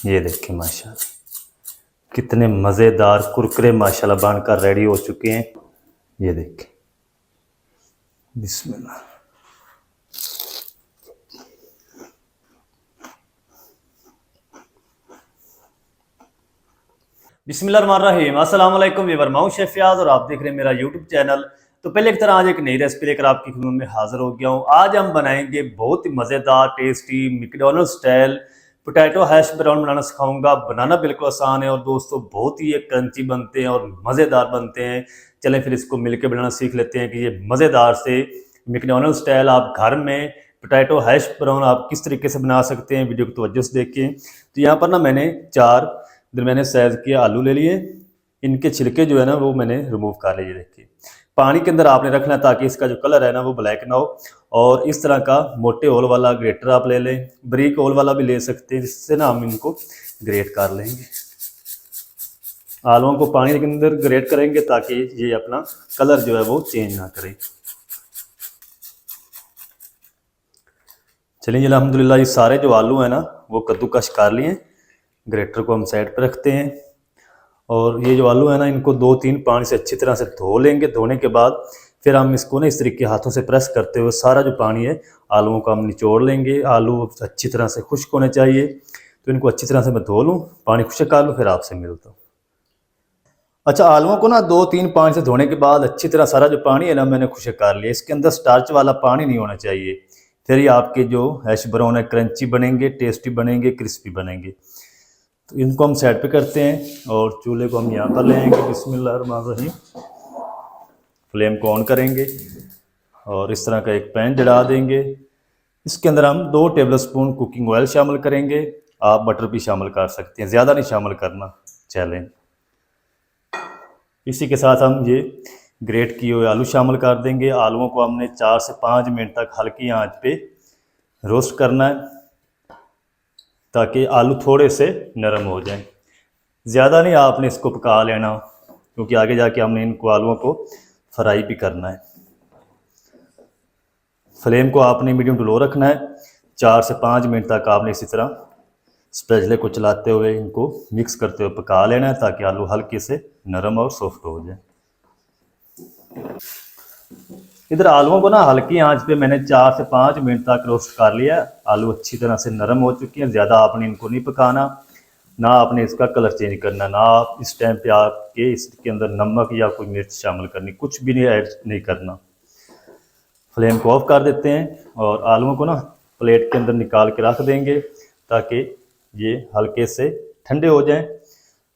ये देखिए माशाल्लाह कितने मज़ेदार कुरकुरे माशाल्लाह बनकर रेडी हो चुके हैं। ये देखिए बिस्मिल्लाह। बिस्मिल्लाहिर्रहमानिर्रहीम। अस्सलाम वालेकुम व्यूअर, मैं हूं शेफ फयाज और आप देख रहे हैं मेरा यूट्यूब चैनल। तो पहले की तरह आज एक नई रेसिपी लेकर आपकी खिदमत में हाजिर हो गया हूं। आज हम बनाएंगे बहुत ही मज़ेदार tasty McDonald style potato hash brown बनाना सिखाऊंगा। बनाना बिल्कुल आसान है और दोस्तों बहुत ही क्रंची बनते हैं और मज़ेदार बनते हैं। चलें फिर इसको मिलकर बनाना सीख लेते हैं कि ये मज़ेदार से मैकडॉनल्ड स्टाइल आप घर में पोटैटो हैश ब्राउन आप किस तरीके से बना सकते हैं। वीडियो को तवज्जो से देखें। तो यहाँ पर ना मैंने 4 दरमियाने साइज़ के आलू ले लिए। इनके छिलके जो है ना वो मैंने रिमूव कर लिए। देखिए पानी के अंदर आपने रखना है ताकि इसका जो कलर है ना वो ब्लैक ना हो। और इस तरह का मोटे होल वाला ग्रेटर आप ले लें, बारीक होल वाला भी ले सकते हैं, जिससे ना हम इनको ग्रेट कर लेंगे। आलूओं को पानी के अंदर ग्रेट करेंगे ताकि ये अपना कलर जो है वो चेंज ना करे। चलिए अल्हम्दुलिल्लाह ये सारे जो आलू हैं ना वो कद्दूकश कर लिए। ग्रेटर को हम साइड पर रखते हैं और ये जो आलू है ना इनको 2-3 पानी से अच्छी तरह से धो लेंगे। धोने के बाद फिर हम इसको ना इस तरीके हाथों से प्रेस करते हुए सारा जो पानी है आलूओं का हम निचोड़ लेंगे। आलू अच्छी तरह से खुश्क होने चाहिए। तो इनको अच्छी तरह से मैं धो लूँ, पानी खुश्क कर लूँ, फिर आपसे मिलता हूँ। अच्छा, आलूओं को ना 2-3 पानी से धोने के बाद अच्छी तरह सारा जो पानी है ना मैंने खुश्क कर लिया। इसके अंदर स्टार्च वाला पानी नहीं होना चाहिए। फिर ये आपके जो हैश ब्राउन है क्रंची बनेंगे, टेस्टी बनेंगे, क्रिस्पी बनेंगे। तो इनको हम साइड पे करते हैं और चूल्हे को हम यहाँ पर ले आएंगे। बिस्मिल्लाहिर्रहमानिर्रहीम। फ्लेम को ऑन करेंगे और इस तरह का एक पैन जला देंगे। इसके अंदर हम 2 टेबल स्पून कुकिंग ऑयल शामिल करेंगे। आप बटर भी शामिल कर सकते हैं, ज़्यादा नहीं शामिल करना। चलें, इसी के साथ हम ये ग्रेट किए हुए आलू शामिल कर देंगे। आलूओं को हमने 4 से 5 मिनट तक हल्की आंच पे रोस्ट करना है ताकि आलू थोड़े से नरम हो जाएं। ज़्यादा नहीं आपने इसको पका लेना, क्योंकि आगे जाके हमने इनको आलूओं को फ्राई भी करना है। फ्लेम को आपने मीडियम टू लो रखना है। 4 से 5 मिनट तक आपने इसी तरह स्पैचुले को चलाते हुए इनको मिक्स करते हुए पका लेना है ताकि आलू हल्के से नरम और सॉफ्ट हो जाए। इधर आलूओं को ना हल्की आंच पे मैंने 4 से 5 मिनट तक रोस्ट कर लिया। आलू अच्छी तरह से नरम हो चुके हैं। ज़्यादा आपने इनको नहीं पकाना, ना आपने इसका कलर चेंज करना, ना आप इस टाइम पे आपके इसके अंदर नमक या कोई मिर्च शामिल करनी, कुछ भी नहीं ऐड नहीं करना। फ्लेम को ऑफ कर देते हैं और आलूओं को ना प्लेट के अंदर निकाल के रख देंगे ताकि ये हल्के से ठंडे हो जाएं,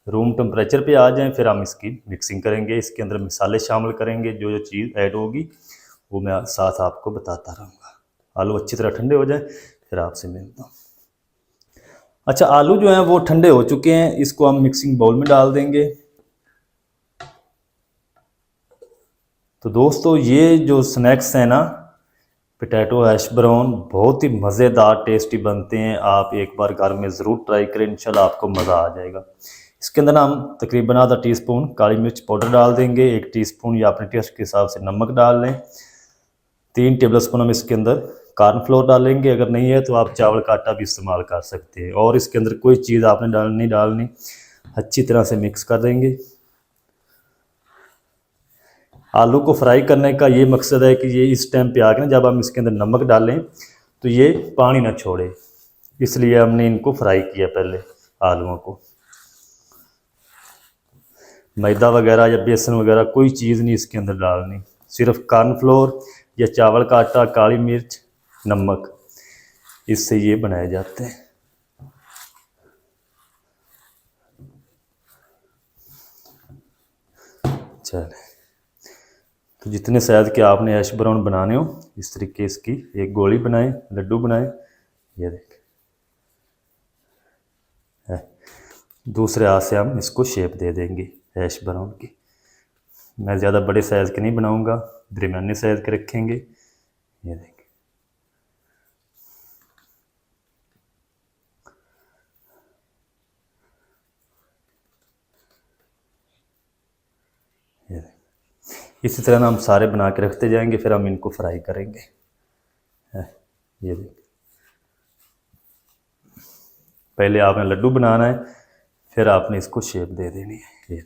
रूम टेम्परेचर पे आ जाएं। फिर हम इसकी मिक्सिंग करेंगे, इसके अंदर मसाले शामिल करेंगे। जो जो चीज़ ऐड होगी वो मैं साथ आपको बताता रहूँगा। आलू अच्छी तरह ठंडे हो जाएं फिर आपसे मिलता हूँ। अच्छा, आलू जो हैं वो ठंडे हो चुके हैं। इसको हम मिक्सिंग बाउल में डाल देंगे। तो दोस्तों ये जो स्नैक्स हैं ना पोटैटो हैश ब्राउन बहुत ही मज़ेदार टेस्टी बनते हैं। आप एक बार घर में ज़रूर ट्राई करें, इंशाल्लाह आपको मज़ा आ जाएगा। इसके अंदर हम तकरीबन आधा टीस्पून काली मिर्च पाउडर डाल देंगे। 1 टीस्पून या अपने टेस्ट के हिसाब से नमक डाल लें। 3 टेबल स्पून हम इसके अंदर कॉर्नफ्लोर डालेंगे। अगर नहीं है तो आप चावल का आटा भी इस्तेमाल कर सकते हैं। और इसके अंदर कोई चीज़ आपने डालनी अच्छी तरह से मिक्स कर देंगे। आलू को फ्राई करने का ये मकसद है कि ये इस टाइम पे आके ना जब हम इसके अंदर नमक डालें तो ये पानी ना छोड़े, इसलिए हमने इनको फ्राई किया पहले आलूओं को। मैदा वगैरह या बेसन वगैरह कोई चीज़ नहीं इसके अंदर डालनी, सिर्फ कॉर्नफ्लोर या चावल का आटा, काली मिर्च, नमक, इससे ये बनाए जाते हैं। चले, तो जितने साइज़ के आपने हैश ब्राउन बनाने हो इस तरीके इसकी एक गोली बनाएं, लड्डू बनाएं। ये देख, दूसरे हाथ से हम इसको शेप दे देंगे हैश ब्राउन की। मैं ज़्यादा बड़े साइज़ के नहीं बनाऊंगा, दरमियाने साइज़ के रखेंगे। ये देख, ये देख, इसी तरह हम सारे बना के रखते जाएंगे, फिर हम इनको फ्राई करेंगे। ये देख, पहले आपने लड्डू बनाना है, फिर आपने इसको शेप दे देनी है। ये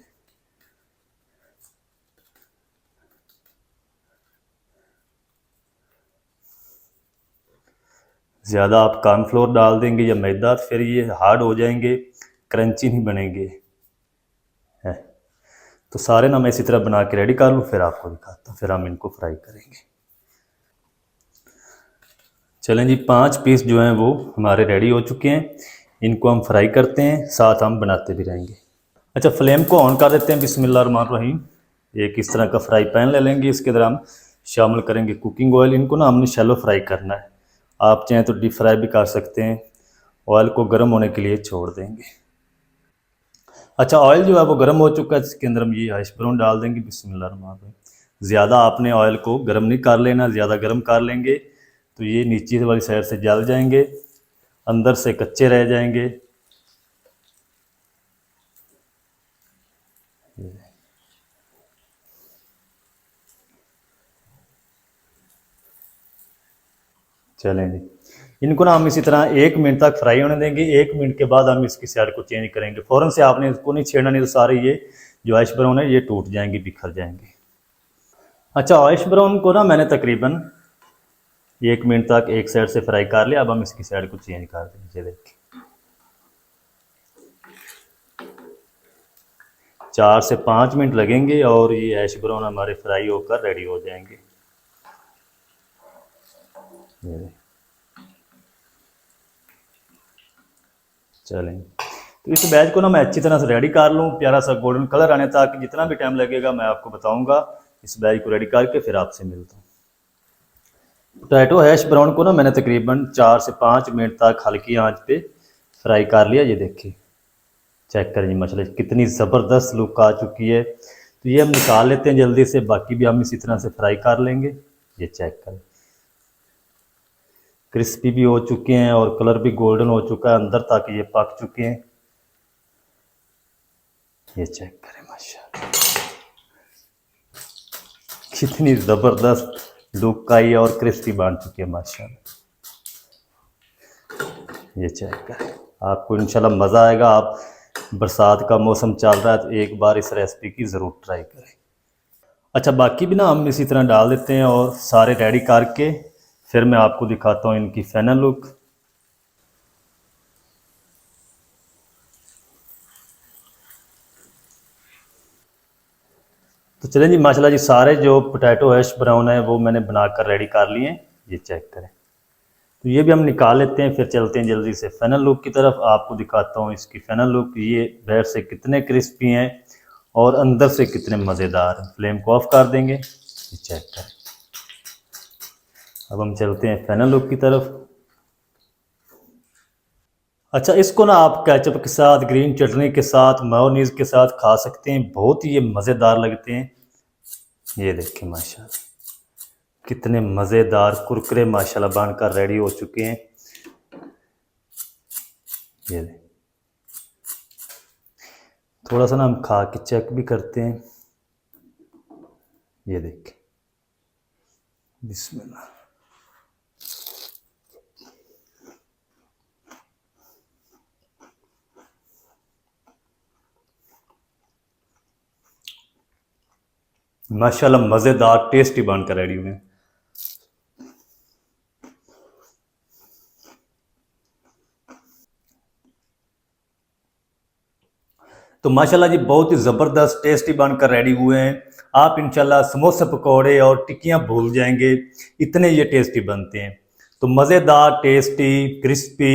ज़्यादा आप कॉर्नफ्लोर डाल देंगे या मैदा, फिर ये हार्ड हो जाएंगे, क्रंची नहीं बनेंगे। है तो सारे ना मैं इसी तरह बना के रेडी कर लूँ, फिर आपको दिखाता हूँ, फिर हम इनको फ्राई करेंगे। चलें जी, 5 पीस जो हैं वो हमारे रेडी हो चुके हैं। इनको हम फ्राई करते हैं, साथ हम बनाते भी रहेंगे। अच्छा, फ्लेम को ऑन कर देते हैं। बिस्मिल्लाहिर्रहमानिर्रहीम। एक इस तरह का फ्राई पैन ले लेंगे, इसके अंदर हम शामिल करेंगे कुकिंग ऑयल। इनको ना हमने शैलो फ्राई करना है, आप चाहें तो डीप फ्राई भी कर सकते हैं। ऑयल को गर्म होने के लिए छोड़ देंगे। अच्छा, ऑयल जो है वो गर्म हो चुका है, इसके अंदर हम ये हैश ब्राउन डाल देंगे। बिस्मिल्लाहिर्रहमानिर्रहीम। ज़्यादा आपने ऑयल को गर्म नहीं कर लेना, ज़्यादा गर्म कर लेंगे तो ये नीचे वाली साइड से जल जाएंगे, अंदर से कच्चे रह जाएंगे। चलें जी, इनको ना हम इसी तरह 1 मिनट तक फ्राई होने देंगे। 1 मिनट के बाद हम इसकी साइड को चेंज करेंगे। फ़ौरन से आपने इसको नहीं छेड़ना, नहीं तो सारे ये जो ऐश ब्राउन है ये टूट जाएंगे, बिखर जाएंगे। अच्छा, ऐश ब्राउन को ना मैंने तकरीबन 1 मिनट तक एक साइड से फ्राई कर लिया। अब हम इसकी साइड को चेंज कर देंगे। देखिए 4 से 5 मिनट लगेंगे और ये ऐश ब्राउन हमारे फ्राई होकर रेडी हो जाएंगे। चलें, तो इस बैच को ना मैं अच्छी तरह से रेडी कर लूँ, प्यारा सा गोल्डन कलर आने तक। जितना भी टाइम लगेगा मैं आपको बताऊंगा। इस बैच को रेडी करके फिर आपसे मिलता हूँ। पोटैटो हैश ब्राउन को ना मैंने तकरीबन 4 से 5 मिनट तक हल्की आंच पे फ्राई कर लिया। ये देखिए, चेक करें मसाले कितनी ज़बरदस्त लुक आ चुकी है। तो ये हम निकाल लेते हैं जल्दी से, बाकी भी हम इसी तरह से फ्राई कर लेंगे। ये चेक करें, क्रिस्पी भी हो चुके हैं और कलर भी गोल्डन हो चुका है, अंदर तक ये पक चुके हैं। ये चेक करें माशाल्लाह, कितनी ज़बरदस्त लुक आई और क्रिस्पी बन चुकी है माशाल्लाह। ये चेक करें, आपको इंशाल्लाह मज़ा आएगा। आप बरसात का मौसम चल रहा है तो एक बार इस रेसिपी की ज़रूर ट्राई करें। अच्छा, बाकी भी ना हम इसी तरह डाल देते हैं और सारे रेडी करके फिर मैं आपको दिखाता हूँ इनकी फाइनल लुक। तो चलें जी, माशाल्लाह जी, सारे जो पोटैटो हैश ब्राउन है वो मैंने बनाकर रेडी कर लिए हैं। ये चेक करें, तो ये भी हम निकाल लेते हैं, फिर चलते हैं जल्दी से फाइनल लुक की तरफ। आपको दिखाता हूँ इसकी फाइनल लुक। ये बाहर से कितने क्रिस्पी हैं और अंदर से कितने मज़ेदार हैं। फ्लेम को ऑफ कर देंगे। ये चेक करें। अब हम चलते हैं फाइनल लुक की तरफ। अच्छा, इसको ना आप केचप के साथ, ग्रीन चटनी के साथ, मेयोनीज़ के साथ खा सकते हैं। बहुत ही ये मज़ेदार लगते हैं। ये देखें माशाल्लाह, कितने मज़ेदार कुरकुरे माशाल्लाह बनकर रेडी हो चुके हैं। ये थोड़ा सा ना हम खा के चेक भी करते हैं। ये देखें, बिस्मिल्लाह। माशाल्लाह मज़ेदार टेस्टी बनकर रेडी हुए। तो माशाल्लाह जी, बहुत ही ज़बरदस्त टेस्टी बनकर रेडी हुए हैं। आप इंशाल्लाह समोसे, पकौड़े और टिक्कियाँ भूल जाएंगे, इतने ये टेस्टी बनते हैं। तो मज़ेदार, टेस्टी, क्रिस्पी,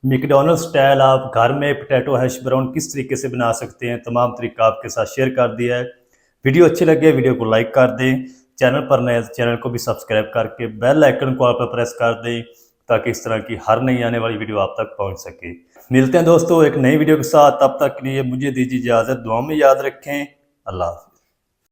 मैकडॉनल्ड स्टाइल आप घर में पोटैटो हैश ब्राउन किस तरीके से बना सकते हैं, तमाम तरीका आपके साथ शेयर कर दिया है। वीडियो अच्छी लगे वीडियो को लाइक कर दें, चैनल पर नए चैनल को भी सब्सक्राइब करके बेल आइकन को आप पर प्रेस कर दें, ताकि इस तरह की हर नई आने वाली वीडियो आप तक पहुंच सके। मिलते हैं दोस्तों एक नई वीडियो के साथ, तब तक के लिए मुझे दीजिए इजाज़त। दुआ में याद रखें। अल्लाह।